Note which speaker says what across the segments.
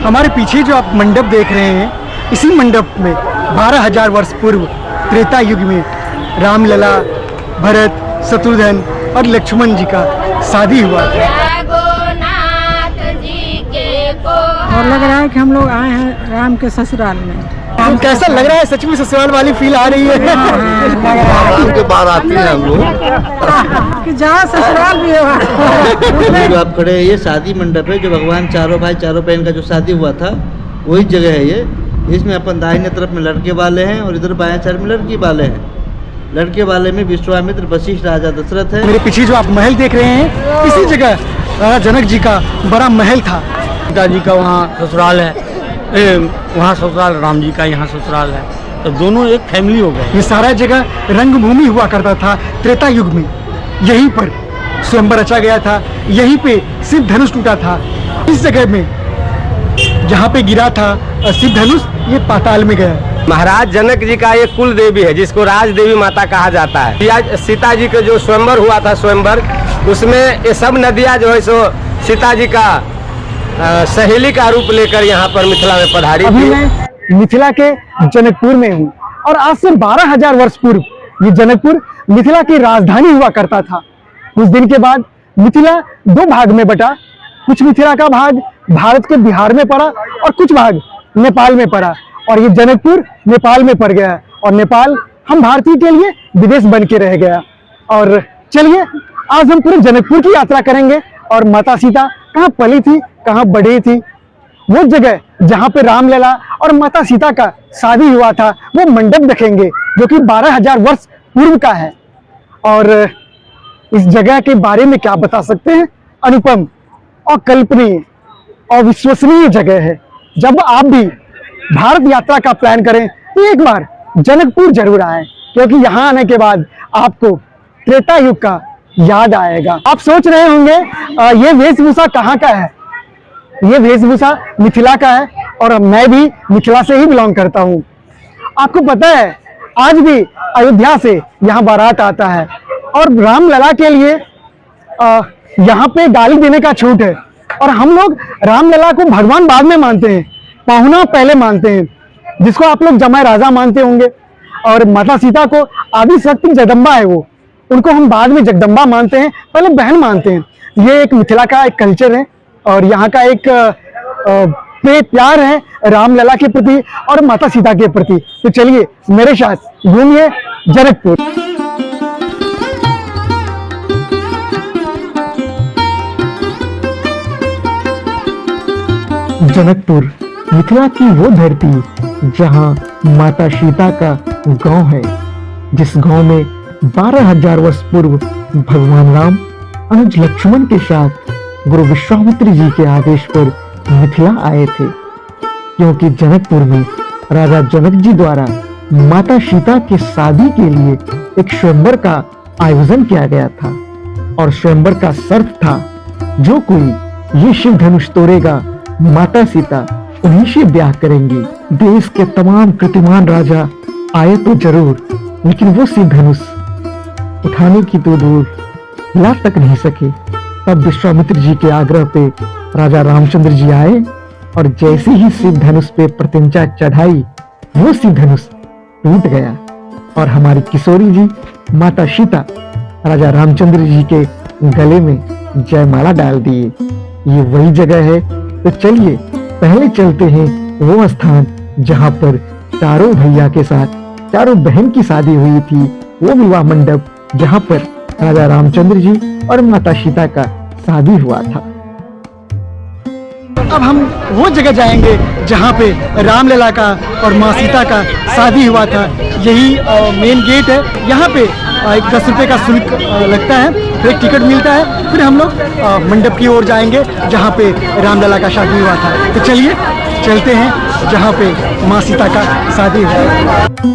Speaker 1: हमारे पीछे जो आप मंडप देख रहे हैं, इसी मंडप में 12,000 वर्ष पूर्व त्रेता युग में रामलला, भरत, शत्रुघ्न और लक्ष्मण जी का शादी हुआ था।
Speaker 2: और लग रहा है कि हम लोग आए हैं राम के ससुराल में।
Speaker 1: हम कैसा लग रहा है? सच में ससुराल वाली फील आ रही है।
Speaker 3: राम के बाहर आते हैं हम लोग
Speaker 2: कि जहाँ ससुराल भी है।
Speaker 3: जो आप खड़े हैं ये शादी मंडप है, जो भगवान चारों भाई चारों बहन का जो शादी हुआ था वही जगह है ये। इसमें अपन दाहिने तरफ में लड़के वाले हैं और इधर बाएं साइड में लड़की वाले हैं। लड़के वाले में विश्वामित्र, वशिष्ठ, राजा दशरथ है।
Speaker 1: मेरे पीछे जो आप महल देख रहे हैं, इसी जगह राजा जनक जी का बड़ा महल था।
Speaker 4: पिताजी का वहाँ ससुराल है, वहाँ ससुराल राम जी का, यहाँ ससुराल है, तो दोनों एक फैमिली हो गए।
Speaker 1: ये सारा जगह रंगभूमि हुआ करता था त्रेता युग में। यहीं पर स्वयंवर रचा गया था, यहीं पे सिद्ध धनुष टूटा था। इस जगह में जहाँ पे गिरा था सिद्ध धनुष, ये पाताल में गया।
Speaker 5: महाराज जनक जी का ये कुल देवी है जिसको राज देवी माता कहा जाता है। सीता जी का जो स्वयंवर हुआ था, स्वयंवर, उसमें ये सब नदियाँ जो है सो सीता जी का सहेली का रूप लेकर यहाँ पर मिथिला में पधारी
Speaker 1: अभी
Speaker 5: थी।
Speaker 1: मैं मिथिला के जनकपुर में हूँ और आज से 12,000 वर्ष पूर्व ये जनकपुर मिथिला की राजधानी हुआ करता था। कुछ दिन के बाद मिथिला दो भाग में बटा। कुछ मिथिला का भाग भारत के बिहार में पड़ा और कुछ भाग नेपाल में पड़ा, और ये जनकपुर नेपाल में पड़ गया और नेपाल हम भारतीय के लिए विदेश बन के रह गया। और चलिए आज हम पूरे जनकपुर की यात्रा करेंगे और माता सीता कहाँ पली थी, कहाँ बढ़ी थी, वो जगह जहाँ पे रामलला और माता सीता का शादी हुआ था, वो मंडप देखेंगे जो कि 12,000 वर्ष पूर्व का है। और इस जगह के बारे में क्या बता सकते हैं? अनुपम, अकल्पनीय, अविश्वसनीय जगह है। जब आप भी भारत यात्रा का प्लान करें तो एक बार जनकपुर जरूर आए, क्योंकि यहाँ आने के बाद आपको त्रेता युग का याद आएगा। आप सोच रहे होंगे ये वेशभूषा कहाँ का है? ये वेशभूषा मिथिला का है और मैं भी मिथिला से ही बिलोंग करता हूँ। आपको पता है आज भी अयोध्या से यहाँ बारात आता है और रामलला के लिए यहाँ पे गाली देने का छूट है। और हम लोग रामलला को भगवान बाद में मानते हैं, पाहुना पहले मानते हैं, जिसको आप लोग जमाई राजा मानते होंगे। और माता सीता को आदि शक्ति जगदम्बा है, वो उनको हम बाद में जगदम्बा मानते हैं, पहले बहन मानते हैं। ये एक मिथिला का एक कल्चर है और यहाँ का एक प्यार है रामलला के प्रति और माता सीता के प्रति। तो चलिए मेरे साथ घूमिए जनकपुर। जनकपुर मिथिला की वो धरती जहाँ माता सीता का गांव है, जिस गांव में 12,000 वर्ष पूर्व भगवान राम अनुज लक्ष्मण के साथ गुरु विश्वामित्र जी के आदेश पर मिथिला आए थे। क्योंकि जनकपुर में राजा जनक जी द्वारा माता सीता के शादी के लिए एक स्वयंवर का आयोजन किया गया था और स्वयंवर का शर्त था, जो कोई ये शिव धनुष तोड़ेगा माता सीता उन्हीं से ब्याह करेंगी। देश के तमाम कीर्तिमान राजा आए तो जरूर, लेकिन वो शिव धनुष उठाने की तो दूर ला तक नहीं सके। तब विश्वामित्र जी के आग्रह पे राजा रामचंद्र जी आए और जैसे ही शिव धनुष पे प्रतिज्ञा चढ़ाई, वो शिव धनुष टूट गया और हमारी किशोरी जी माता सीता राजा रामचंद्र जी के गले में जयमाला डाल दिए। ये वही जगह है। तो चलिए पहले चलते हैं वो स्थान जहाँ पर चारों भैया के साथ चारों बहन की शादी हुई थी, वो विवाह मंडप जहाँ पर राजा रामचंद्र जी और माता सीता का शादी हुआ था। अब हम वो जगह जाएंगे जहाँ पे रामलला का और माँ सीता का शादी हुआ था। यही मेन गेट है। यहाँ पे 10 रुपये का शुल्क लगता है, फिर एक टिकट मिलता है, फिर हम लोग मंडप की ओर जाएंगे जहाँ पे रामलला का शादी हुआ था। तो चलिए चलते हैं जहाँ पे माँ सीता का शादी हुआ।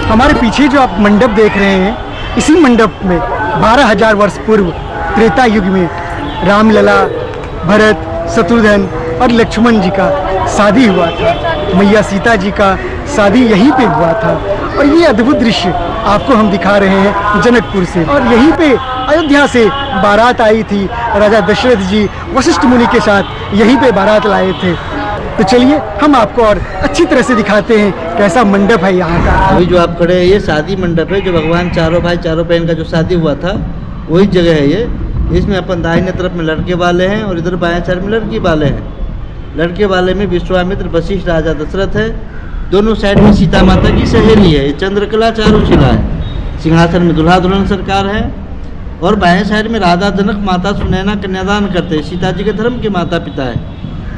Speaker 1: हमारे पीछे जो आप मंडप देख रहे हैं, इसी मंडप में 12,000 वर्ष पूर्व त्रेता युग में रामलला, भरत, शत्रुघ्न और लक्ष्मण जी का शादी हुआ था, मैया सीता जी का शादी यहीं पे हुआ था। और ये अद्भुत दृश्य आपको हम दिखा रहे हैं जनकपुर से। और यहीं पे अयोध्या से बारात आई थी, राजा दशरथ जी वशिष्ठ मुनि के साथ यहीं पे बारात लाए थे। तो चलिए हम आपको और अच्छी तरह से दिखाते हैं कैसा मंडप है यहाँ का।
Speaker 3: अभी जो आप खड़े हैं ये शादी मंडप है, जो भगवान चारों भाई चारों बहन का जो शादी हुआ था वही जगह है ये। इसमें अपन दाहिने तरफ में लड़के वाले हैं और इधर बाएं साइड में लड़की वाले हैं। लड़के वाले में विश्वामित्र वशिष्ठ राजा दशरथ है, दोनों साइड में सीता माता की सहेली है, ये चंद्रकला चारुशिला है। सिंहासन में दुल्हा दुल्हन सरकार है और बाएं साइड में राधा जनक माता सुनैना कन्यादान करते हैं, सीता जी के धर्म के माता पिता है।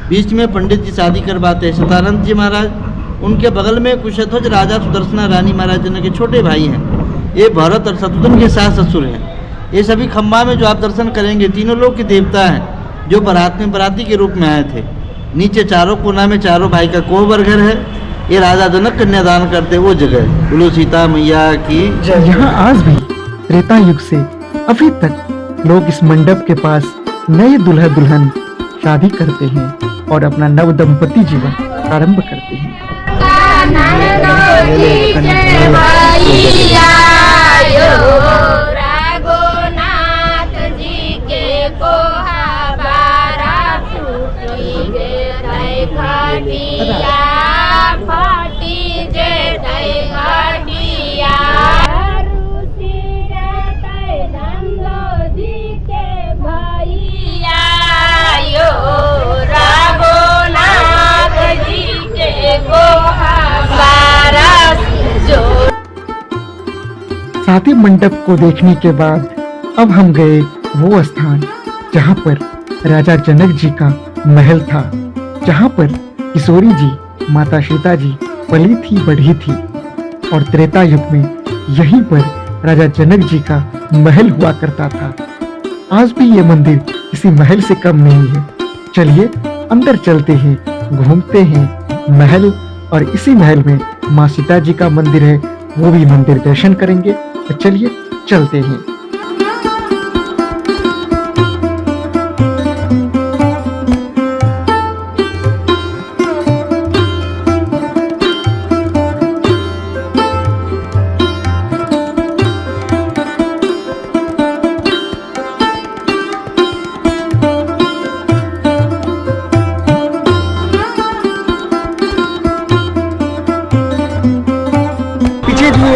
Speaker 3: बीच में पंडित जी शादी करवाते हैं शतानंद जी महाराज। उनके बगल में कुशध्वज राजा सुदर्शना रानी महाराज जनक के छोटे भाई हैं। ये भरत और शत्रुघ्न के सास ससुर हैं। ये सभी खम्बा में जो आप दर्शन करेंगे तीनों लोग के देवता हैं, जो बारात में बराती के रूप में आए थे। नीचे चारों कोना में चारों भाई का कोहबर घर है, ये राजा जनक कन्यादान करते वो जगह है। बोलो सीता मैया की।
Speaker 1: यहाँ आज भी त्रेता युग से अभी तक लोग इस मंडप के पास नए दुल्हा दुल्हन शादी करते हैं और अपना नव दंपति जीवन प्रारंभ करते हैं। शादी मंडप को देखने के बाद अब हम गए वो स्थान जहाँ पर राजा जनक जी का महल था, जहाँ पर किशोरी जी माता सीता जी पली थी बढ़ी थी। और त्रेता युग में यहीं पर राजा जनक जी का महल हुआ करता था। आज भी ये मंदिर किसी महल से कम नहीं है। चलिए अंदर चलते हैं, घूमते हैं महल, और इसी महल में माँ सीता जी का मंदिर है, वो भी मंदिर दर्शन करेंगे। तो चलिए चलते हैं।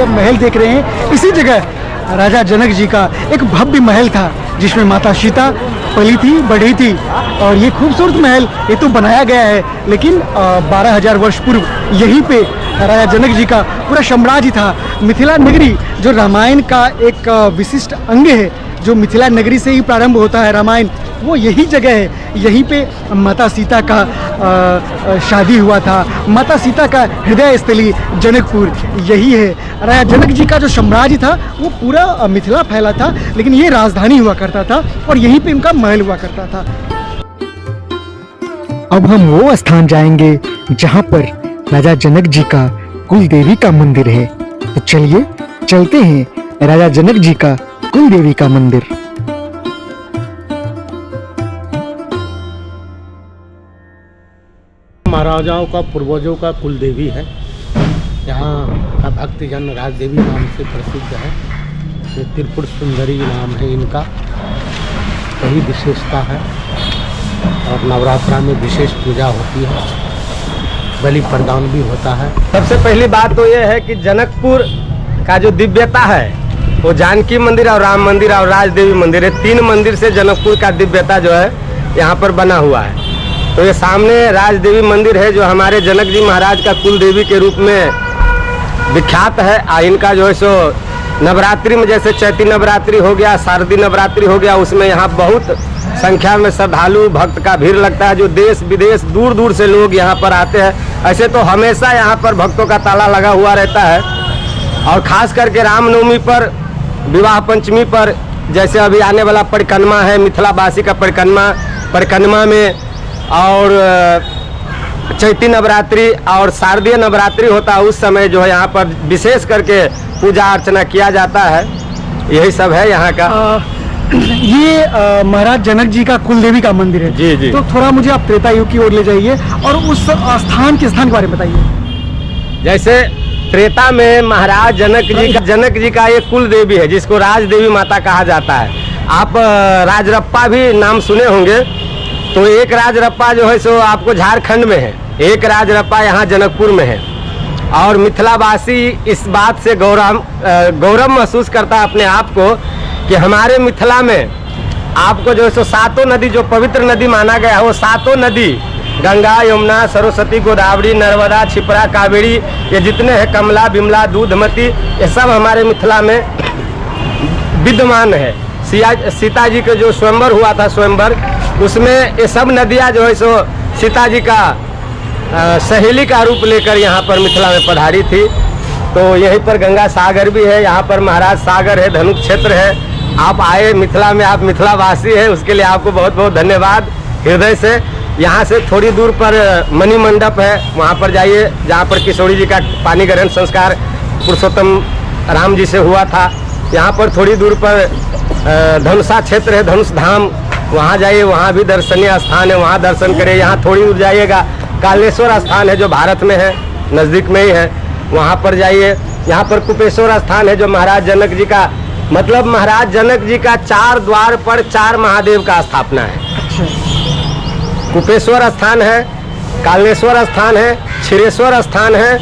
Speaker 1: महल देख रहे हैं, इसी जगह राजा जनक जी का एक भव्य महल था जिसमें माता सीता पली थी बढ़ी थी। और ये खूबसूरत महल ये तो बनाया गया है, लेकिन 12,000 वर्ष पूर्व यहीं पे राजा जनक जी का पूरा साम्राज्य था। मिथिला नगरी जो रामायण का एक विशिष्ट अंग है, जो मिथिला नगरी से ही प्रारंभ होता है रामायण, वो यही जगह है। यहीं पे माता सीता का शादी हुआ था। माता सीता का हृदय स्थली जनकपुर यही है। राजा जनक जी का जो साम्राज्य था वो पूरा मिथिला फैला था, लेकिन ये राजधानी हुआ करता था और यहीं पे उनका महल हुआ करता था। अब हम वो स्थान जाएंगे जहाँ पर राजा जनक जी का कुल देवी का मंदिर है। तो चलिए चलते हैं राजा जनक जी का कुल देवी का मंदिर।
Speaker 6: महाराजाओं का पूर्वजों का कुल देवी है। यहाँ का भक्तजन राज देवी नाम से प्रसिद्ध है। ये त्रिपुर सुंदरी नाम है इनका, वही विशेषता है। और नवरात्रा में विशेष पूजा होती है, बलि प्रदान भी होता है।
Speaker 5: सबसे पहली बात तो ये है कि जनकपुर का जो दिव्यता है वो जानकी मंदिर और राम मंदिर और राजदेवी मंदिर है, 3 मंदिर से जनकपुर का दिव्यता जो है यहाँ पर बना हुआ है। तो ये सामने राजदेवी मंदिर है जो हमारे जनक जी महाराज का कुल देवी के रूप में विख्यात है। इनका जो है सो नवरात्रि में जैसे चैती नवरात्रि हो गया, शारदीय नवरात्रि हो गया, उसमें यहाँ बहुत संख्या में श्रद्धालु भक्त का भीड़ लगता है, जो देश विदेश दूर दूर से लोग यहाँ पर आते हैं। ऐसे तो हमेशा यहाँ पर भक्तों का ताला लगा हुआ रहता है। और खास करके रामनवमी पर, विवाह पंचमी पर, जैसे अभी आने वाला परिक्रमा है, मिथिलावासी का परिक्रमा में, और चैती नवरात्रि और शारदीय नवरात्रि होता है, उस समय जो है यहाँ पर विशेष करके पूजा अर्चना किया जाता है। यही सब है यहाँ का।
Speaker 1: ये महाराज जनक जी का कुल देवी का मंदिर है।
Speaker 5: जी, जी।
Speaker 1: तो थोड़ा मुझे आप त्रेता युग की ओर ले जाइए और उस स्थान के बारे में बताइए।
Speaker 5: जैसे त्रेता में महाराज जनक जी का एक कुल देवी है जिसको राज देवी माता कहा जाता है। आप राजरप्पा भी नाम सुने होंगे। तो एक राजरप्पा जो है सो आपको झारखंड में है, एक राजरप्पा यहाँ जनकपुर में है। और मिथिलावासी इस बात से गौरव महसूस करता है अपने आप को कि हमारे मिथिला में आपको जो है सो सातों नदी, जो पवित्र नदी माना गया है, वो सातों नदी गंगा, यमुना, सरस्वती, गोदावरी, नर्मदा, क्षिप्रा, कावेरी, ये जितने हैं, कमला, बिमला, दूधमती, ये सब हमारे मिथिला में विद्यमान है। सीता जी के जो स्वयंवर हुआ था, स्वयंवर, उसमें ये सब नदियाँ जो है सो सीता जी का सहेली का रूप लेकर यहाँ पर मिथिला में पधारी थी। तो यहीं पर गंगा सागर भी है, यहाँ पर महाराज सागर है, धनुष क्षेत्र है। आप आए मिथिला में, आप मिथिलावासी हैं, उसके लिए आपको बहुत बहुत धन्यवाद हृदय से। यहाँ से थोड़ी दूर पर मणि मंडप है, वहाँ पर जाइए, जहाँ पर किशोरी जी का पानी ग्रहण संस्कार पुरुषोत्तम राम जी से हुआ था। यहाँ पर थोड़ी दूर पर धनुषा क्षेत्र है, धनुष धाम, वहाँ जाइए, वहाँ भी दर्शनीय स्थान है, वहाँ दर्शन करें। यहाँ थोड़ी दूर जाइएगा, कालेश्वर स्थान है जो भारत में है, नज़दीक में ही है, वहाँ पर जाइए। यहाँ पर कुपेश्वर स्थान है जो महाराज जनक जी का, मतलब महाराज जनक जी का 4 द्वार पर 4 महादेव का स्थापना है। कुपेश्वर स्थान है, कालेश्वर स्थान है, क्षीरेश्वर स्थान है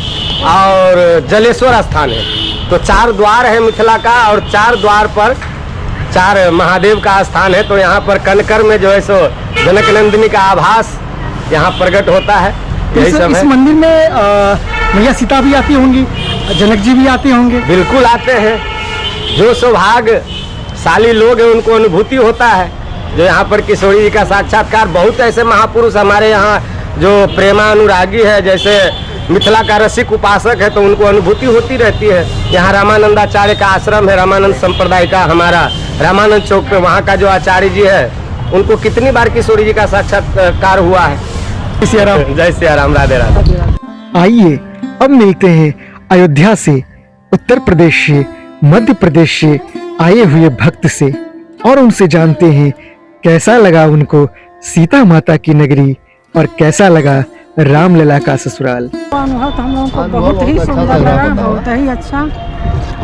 Speaker 5: और जलेश्वर स्थान है। तो 4 द्वार है मिथिला का और 4 द्वार पर 4 महादेव का स्थान है। तो यहाँ पर कनकर में जो है सो जनक नंदिनी का आभास यहाँ प्रकट होता है। यही सब
Speaker 1: इस
Speaker 5: है।
Speaker 1: मंदिर में मैया सीता भी आती होंगी, जनक जी भी आते होंगे।
Speaker 5: बिल्कुल आते हैं। जो सौभाग्यशाली लोग हैं उनको अनुभूति होता है। जो यहाँ पर किशोरी जी का साक्षात्कार, बहुत ऐसे महापुरुष हमारे यहाँ जो प्रेमानुरागी है, जैसे मिथिला का रसिक उपासक है, तो उनको अनुभूति होती रहती है। यहाँ रामानंदाचार्य का आश्रम है, रामानंद संप्रदाय का, हमारा रामानंद चौक पे वहाँ का जो आचार्य जी है, उनको कितनी बार किशोरी जी का साक्षात्कार हुआ है। जय सिया राम, राधे राधे।
Speaker 1: आइए अब मिलते हैं अयोध्या से, उत्तर प्रदेश से, मध्य प्रदेश से आए हुए भक्त से और उनसे जानते हैं कैसा लगा उनको सीता माता की नगरी और कैसा लगा रामलला का ससुराल।
Speaker 2: अनुभव तो हम लोगों को बहुत ही सुंदर लगा, बहुत ही अच्छा,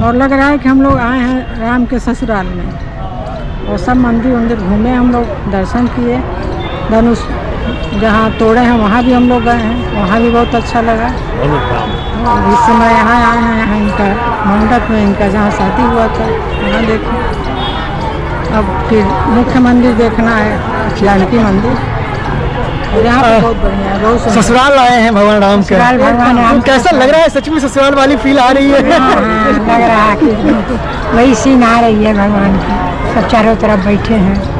Speaker 2: और लग रहा है कि हम लोग आए हैं राम के ससुराल में। और सब मंदिर घूमे, हम लोग दर्शन किए, धनुष जहाँ तोड़े हैं वहाँ भी हम लोग गए हैं, वहाँ भी बहुत अच्छा लगा। और इस समय यहाँ आए हैं, यहाँ इनका मंडप में, इनका जहाँ शादी हुआ था वहाँ देखें। अब फिर मुख्य मंदिर देखना है, जानकी मंदिर, और यहाँ पे बहुत बढ़िया है, बहुत सुंदर।
Speaker 1: ससुराल आए हैं भगवान राम के।
Speaker 2: ससुराल भगवान राम का।
Speaker 1: कैसा लग रहा है? सच में ससुराल वाली फील आ रही है?
Speaker 2: हाँ, लग रहा है कि वही सीन आ रही है भगवान की। सब चारों तरफ बैठे हैं।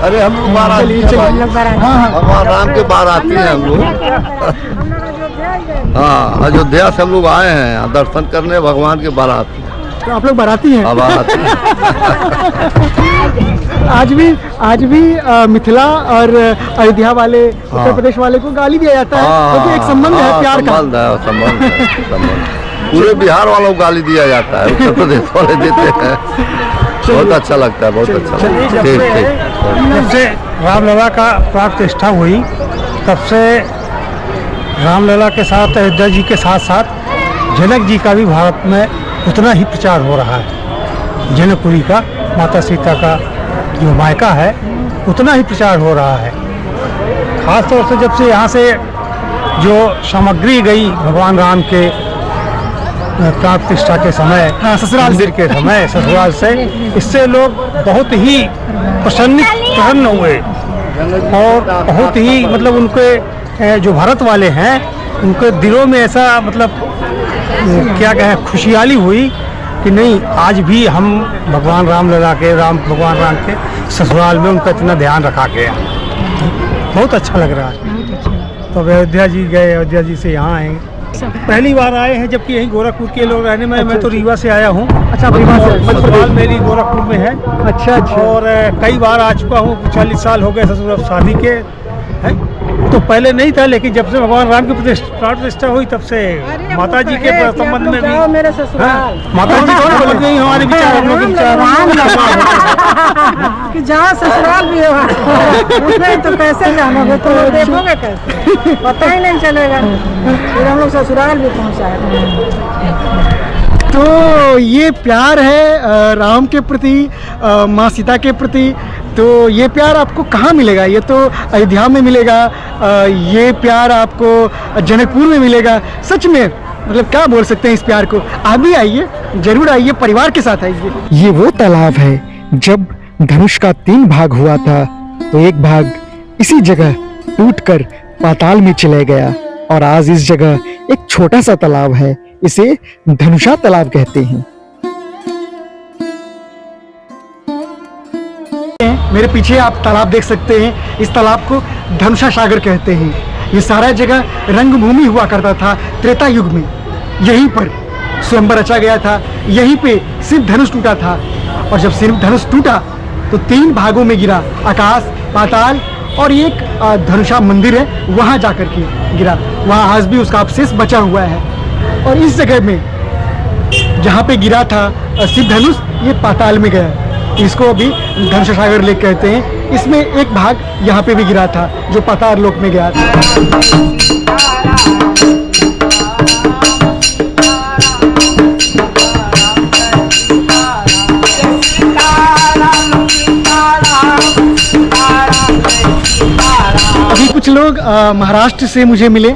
Speaker 7: अरे हम लोग बाराती हैं, भगवान राम के बाराती हैं हम लोग। हाँ, अयोध्या से हम लोग आए हैं दर्शन करने भगवान के बाराती।
Speaker 1: तो आप लोग बाराती हैं?
Speaker 7: हाँ, बाराती हैं।
Speaker 1: आज भी मिथिला और अयोध्या वाले, उत्तर प्रदेश वाले को गाली दिया जाता है, क्योंकि एक संबंध है, प्यार का
Speaker 7: संबंध। पूरे बिहार वालों को गाली दिया जाता है, उत्तर प्रदेश वाले देते हैं। बहुत अच्छा लगता है, बहुत अच्छा लगता है। ठीक।
Speaker 8: जब से रामलला का प्राण प्रतिष्ठा हुई, तब से रामलला के साथ, अयोध्या जी के साथ साथ जनक जी का भी भारत में उतना ही प्रचार हो रहा है। जनकपुरी का, माता सीता का जो मायका है, उतना ही प्रचार हो रहा है। खास तौर से जब से यहाँ से जो सामग्री गई भगवान राम के प्राण प्रतिष्ठा के समय,
Speaker 1: ससुराल
Speaker 8: मंदिर के समय, ससुराल से, इससे लोग बहुत ही प्रसन्न हुए और बहुत ही मतलब उनके जो भारत वाले हैं, उनके दिलों में ऐसा मतलब क्या कहें, खुशहाली हुई कि नहीं, आज भी हम भगवान रामलला के, भगवान राम के ससुराल में उनका इतना ध्यान रखा गया। बहुत अच्छा लग रहा है। तो अयोध्या जी गए, अयोध्या जी से यहाँ आए, पहली बार आए हैं, जबकि यहीं गोरखपुर के लोग रहने में। मैं तो रीवा से आया हूँ।
Speaker 1: अच्छा, रीवा से।
Speaker 8: ससुराल मेरी गोरखपुर में है।
Speaker 1: अच्छा।
Speaker 8: और कई बार आ चुका हूँ, 40 साल हो गए ससुराल शादी के हैं। तो पहले नहीं था, लेकिन जब से भगवान राम की प्रतिष्ठा हुई तब से माता जी के संबंध में भी
Speaker 2: मेरे ससुराल
Speaker 8: माता जी कौन बोल गई हमारे विचार, हम लोग के विचार
Speaker 2: कि जहाँ ससुराल भी है उसमें तो कैसे जानोगे, तो देखोगे कैसे, पता ही नहीं चलेगा। फिर हम लोग ससुराल भी पहुँचा है।
Speaker 1: तो ये प्यार है राम के प्रति, माँ सीता के प्रति। तो ये प्यार आपको कहाँ मिलेगा? ये तो अयोध्या में मिलेगा, ये प्यार आपको जनकपुर में मिलेगा। सच में मतलब क्या बोल सकते हैं इस प्यार को। आप भी आइए, जरूर आइए, परिवार के साथ आइए। ये वो तालाब है जब धनुष का 3 भाग हुआ था तो एक भाग इसी जगह टूटकर पाताल में चले गया, और आज इस जगह एक छोटा सा तालाब है, इसे धनुषा तालाब कहते हैं। मेरे पीछे आप तालाब देख सकते हैं, इस तालाब को धनुषा सागर कहते हैं। ये सारा जगह रंगभूमि हुआ करता था त्रेता युग में। यहीं पर स्वयंवर रचा गया था, यहीं पे शिव धनुष टूटा था, और जब शिव धनुष टूटा तो 3 भागों में गिरा, आकाश, पाताल और एक धनुषा मंदिर है, वहाँ जाकर के गिरा। वहाँ आज भी उसका अवशेष बचा हुआ है। और इस जगह में जहाँ पे गिरा था शिव धनुष, ये पाताल में गया, इसको अभी धनुषा सागर लेक कहते हैं। इसमें एक भाग यहाँ पे भी गिरा था जो पाताल लोक में गया था। अभी कुछ लोग महाराष्ट्र से मुझे मिले,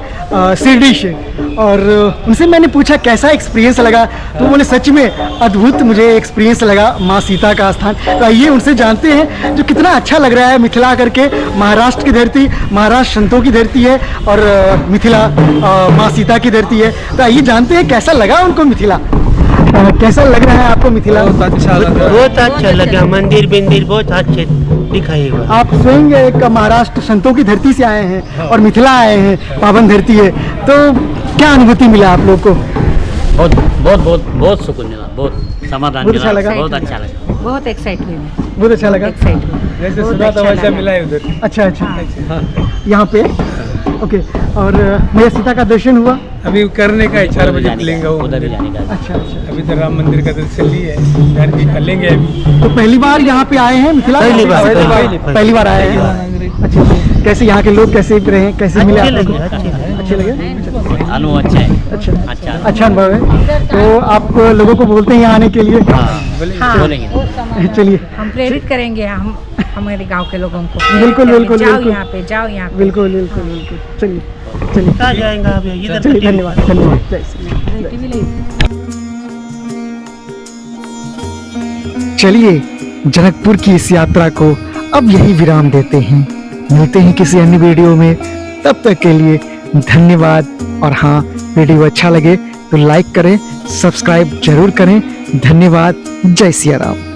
Speaker 1: शिरडी से, और उनसे मैंने पूछा कैसा एक्सपीरियंस लगा, तो बोले सच में अद्भुत मुझे एक्सपीरियंस लगा माँ सीता का स्थान। तो आइए उनसे जानते हैं जो कितना अच्छा लग रहा है मिथिला करके। महाराष्ट्र की धरती, महाराष्ट्र संतों की धरती है, और मिथिला माँ सीता की धरती है। तो आइए जानते हैं कैसा लगा उनको मिथिला। कैसा लग रहा है आपको मिथिला?
Speaker 4: बहुत अच्छा लगा, मंदिर बिंदिर बहुत अच्छे दिखाई।
Speaker 1: आप स्वयं एक महाराष्ट्र संतों की धरती से आए हैं और मिथिला आए हैं, पावन धरती है, तो क्या अनुभूति मिला आप लोग को?
Speaker 4: बहुत बहुत बहुत बहुत सुकून मिला, बहुत समाधान
Speaker 1: बहुत अच्छा
Speaker 4: मिला,
Speaker 1: लगा?
Speaker 4: बहुत अच्छा लगा,
Speaker 2: बहुत एक्साइट हुई मैं,
Speaker 1: बहुत अच्छा लगा।
Speaker 8: जैसे सुना था वैसा मिला है उधर।
Speaker 1: अच्छा अच्छा, यहाँ पे ओके। और मैया सीता का दर्शन हुआ?
Speaker 8: अभी करने का है, 4 बजे खुलेंगे वो
Speaker 4: उधर भी
Speaker 8: मंदिर।
Speaker 4: जाने का।
Speaker 1: अच्छा अच्छा।
Speaker 8: अभी तो राम मंदिर का दर्शन लिए, घर भी कर लेंगे अभी।
Speaker 1: तो पहली बार यहाँ पे आए हैं मिथिला?
Speaker 4: पहली
Speaker 1: बार आए हैं। अच्छा, कैसे यहाँ के लोग कैसे रहे, कैसे मिले आप लोगों को? अच्छे लगे?
Speaker 4: अनुभव अच्छा है,
Speaker 1: अच्छा अच्छा अनुभव है। तो आप लोगों को बोलते हैं यहाँ आने के लिए?
Speaker 4: बोलेंगे।
Speaker 1: चलिए,
Speaker 2: हम प्रेरित करेंगे हम हमारे गांव के लोगों को।
Speaker 1: बिल्कुल बिल्कुल
Speaker 2: जाओ
Speaker 1: बिल्कुल,
Speaker 2: यहाँ पे, जाओ यहाँ पे।
Speaker 1: बिल्कुल बिल्कुल बिल्कुल। चलिए चलिए
Speaker 4: कहाँ जाएंगे आप? इधर
Speaker 1: चलिए, धन्यवाद धन्यवाद। जय श्री राम। चलिए जनकपुर की इस यात्रा को अब यही विराम देते हैं। मिलते हैं किसी अन्य वीडियो में, तब तक के लिए धन्यवाद। और हाँ, वीडियो अच्छा लगे तो लाइक करें, सब्सक्राइब जरूर करें। धन्यवाद। जय सिया राम।